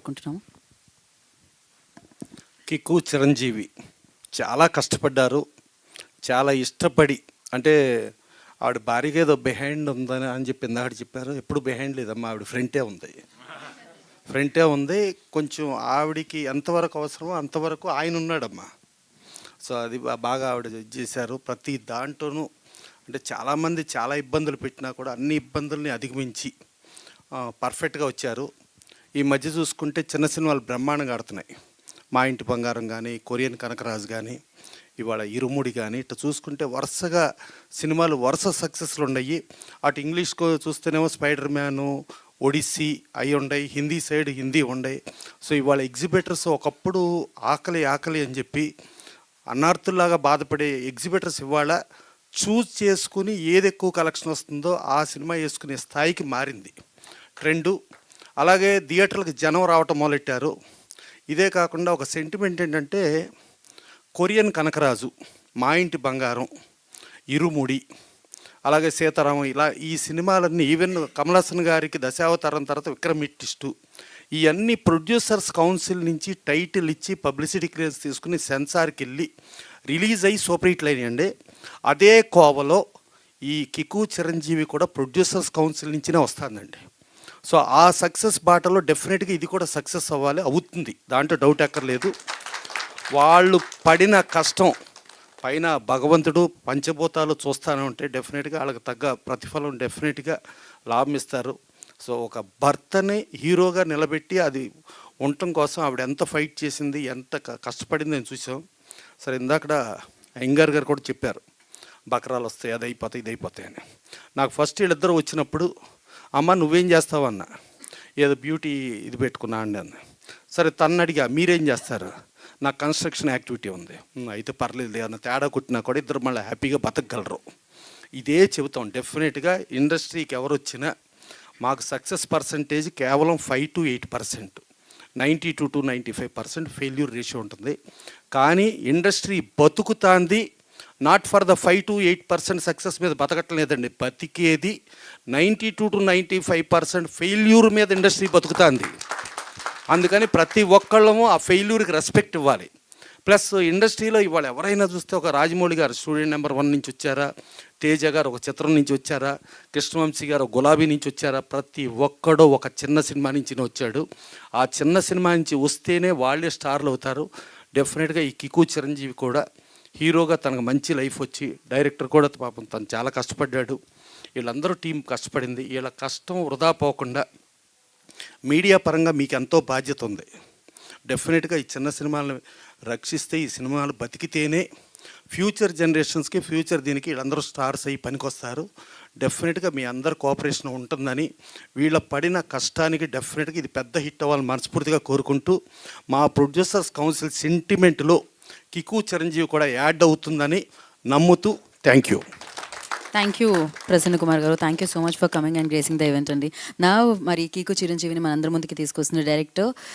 కోరుకుంటున్నాము. కిక్కు చిరంజీవి చాలా కష్టపడ్డారు, చాలా ఇష్టపడి. అంటే ఆవిడ భార్యగా ఏదో బిహైండ్ ఉందని అని చెప్పి ఇందాక చెప్పారు. ఎప్పుడు బిహైండ్ లేదమ్మా, ఆవిడ ఫ్రంటే ఉంది. కొంచెం ఆవిడికి ఎంతవరకు అవసరమో అంతవరకు ఆయన ఉన్నాడమ్మా. సో అది బాగా ఆవిడ చేశారు. ప్రతి దాంట్లోనూ అంటే చాలామంది చాలా ఇబ్బందులు పెట్టినా కూడా అన్ని ఇబ్బందుల్ని అధిగమించి పర్ఫెక్ట్గా వచ్చారు. ఈ మధ్య చూసుకుంటే చిన్న సినిమాలు బ్రహ్మాండంగా ఆడుతున్నాయి. మా ఇంటి బంగారం కానీ, కొరియన్ కనకరాజు కానీ, ఇవాళ ఇరుముడి కానీ, ఇట్లా చూసుకుంటే వరుసగా సినిమాలు వరుస సక్సెస్లు ఉన్నాయి. అటు ఇంగ్లీష్కు చూస్తేనేమో స్పైడర్ మ్యాను, ఒడిస్సీ అవి ఉన్నాయి, హిందీ సైడ్ హిందీ ఉన్నాయి. సో ఇవాళ ఎగ్జిబిటర్స్ ఒకప్పుడు ఆకలి అని చెప్పి అన్నార్థుల్లాగా బాధపడే ఎగ్జిబిటర్స్ ఇవాళ చూస్ చేసుకుని ఏది ఎక్కువ కలెక్షన్ వస్తుందో ఆ సినిమా వేసుకునే స్థాయికి మారింది ట్రెండు. అలాగే థియేటర్లకు జనం రావటం మొదలెట్టారు. ఇదే కాకుండా ఒక సెంటిమెంట్ ఏంటంటే కొరియన్ కనకరాజు, మా ఇంటి బంగారం, ఇరుముడి, అలాగే సీతారామం, ఇలా ఈ సినిమాలన్నీ ఈవెన్ కమల్ హాసన్ గారికి దశావతారం తర్వాత విక్రమిట్టిస్టు, ఇవన్నీ ప్రొడ్యూసర్స్ కౌన్సిల్ నుంచి టైటిల్ ఇచ్చి పబ్లిసిటీ క్లియరెన్స్ తీసుకుని సెన్సార్కి వెళ్ళి రిలీజ్ అయ్యి సూపర్ హిట్లు అయినాయండి. అదే కోవలో ఈ కిక్కు చిరంజీవి కూడా ప్రొడ్యూసర్స్ కౌన్సిల్ నుంచినే వస్తుందండి. సో ఆ సక్సెస్ బాటలో డెఫినెట్గా ఇది కూడా సక్సెస్ అవ్వాలి, అవుతుంది, దాంట్లో డౌట్ ఎక్కర్లేదు. వాళ్ళు పడిన కష్టం పైన భగవంతుడు పంచభూతాలు చూస్తూనే ఉంటే డెఫినెట్గా వాళ్ళకి తగ్గ ప్రతిఫలం డెఫినెట్గా లాభం ఇస్తారు. సో ఒక భర్తని హీరోగా నిలబెట్టి అది ఉండటం కోసం ఆవిడ ఎంత ఫైట్ చేసింది, ఎంత కష్టపడింది అని చూసాం. సరే, ఇందాక అయ్యంగార్ గారు కూడా చెప్పారు బకరాలు వస్తాయి, అది అయిపోతాయి, ఇది అయిపోతాయి అని. నాకు ఫస్ట్ వీళ్ళిద్దరూ వచ్చినప్పుడు, అమ్మ నువ్వేం చేస్తావన్న, ఏదో బ్యూటీ ఇది పెట్టుకున్నా అండి అన్న. సరే, తను అడిగా మీరేం చేస్తారు, నాకు కన్స్ట్రక్షన్ యాక్టివిటీ ఉంది. అయితే పర్లేదు, అన్న తేడా కుట్టినా కూడా ఇద్దరు మళ్ళీ హ్యాపీగా బతకగలరు. ఇదే చెబుతాం. డెఫినెట్గా ఇండస్ట్రీకి ఎవరు వచ్చినా మాకు సక్సెస్ పర్సంటేజ్ కేవలం 5 to 8%, 92 to 95% ఫెయిల్యూర్ రేషియో ఉంటుంది. కానీ ఇండస్ట్రీ బతుకుతాంది not for the 5 to 8% success మీద బతకట్లేదండి, బతికేది 92 to 95% ఫెయిల్యూర్ మీద ఇండస్ట్రీ బతుకుతుంది. అందుకని ప్రతి ఒక్కళ్ళము ఆ ఫెయిల్యూర్కి రెస్పెక్ట్ ఇవ్వాలి. ప్లస్ ఇండస్ట్రీలో ఇవాళ ఎవరైనా చూస్తే ఒక రాజమౌళి గారు స్టూడెంట్ నెంబర్ 1 నుంచి వచ్చారా, తేజ గారు ఒక చిత్రం నుంచి వచ్చారా, కృష్ణవంశీ గారు గులాబీ నుంచి వచ్చారా, ప్రతి ఒక్కడో ఒక చిన్న సినిమా నుంచి వచ్చాడు. ఆ చిన్న సినిమా నుంచి వస్తేనే వాళ్ళే స్టార్లు అవుతారు. డెఫినెట్గా ఈ కిక్కు చిరంజీవి కూడా హీరోగా తనకు మంచి లైఫ్ వచ్చి, డైరెక్టర్ కూడా పాపం తను చాలా కష్టపడ్డాడు. వీళ్ళందరూ టీం కష్టపడింది. వీళ్ళ కష్టం వృధా పోకుండా మీడియా పరంగా మీకు ఎంతో బాధ్యత ఉంది. డెఫినెట్గా ఈ చిన్న సినిమాలను రక్షిస్తే, ఈ సినిమాలు బతికితేనే ఫ్యూచర్ జనరేషన్స్కి, ఫ్యూచర్ దీనికి వీళ్ళందరూ స్టార్స్ అయ్యి పనికొస్తారు. డెఫినెట్గా మీ అందరు కోఆపరేషన్ ఉంటుందని, వీళ్ళ పడిన కష్టానికి డెఫినెట్గా ఇది పెద్ద హిట్ అవ్వాలని మనస్ఫూర్తిగా కోరుకుంటూ, మా ప్రొడ్యూసర్స్ కౌన్సిల్ సెంటిమెంట్లో కిక్కు చిరంజీవి కూడా యాడ్ అవుతుందని నమ్ముతూ థ్యాంక్ యూ ప్రసన్న కుమార్ గారు. Thank you so much for coming and gracing the event అండి. నా మరి కిక్కు చిరంజీవిని మనందరి ముందుకి తీసుకొస్తున్న డైరెక్టర్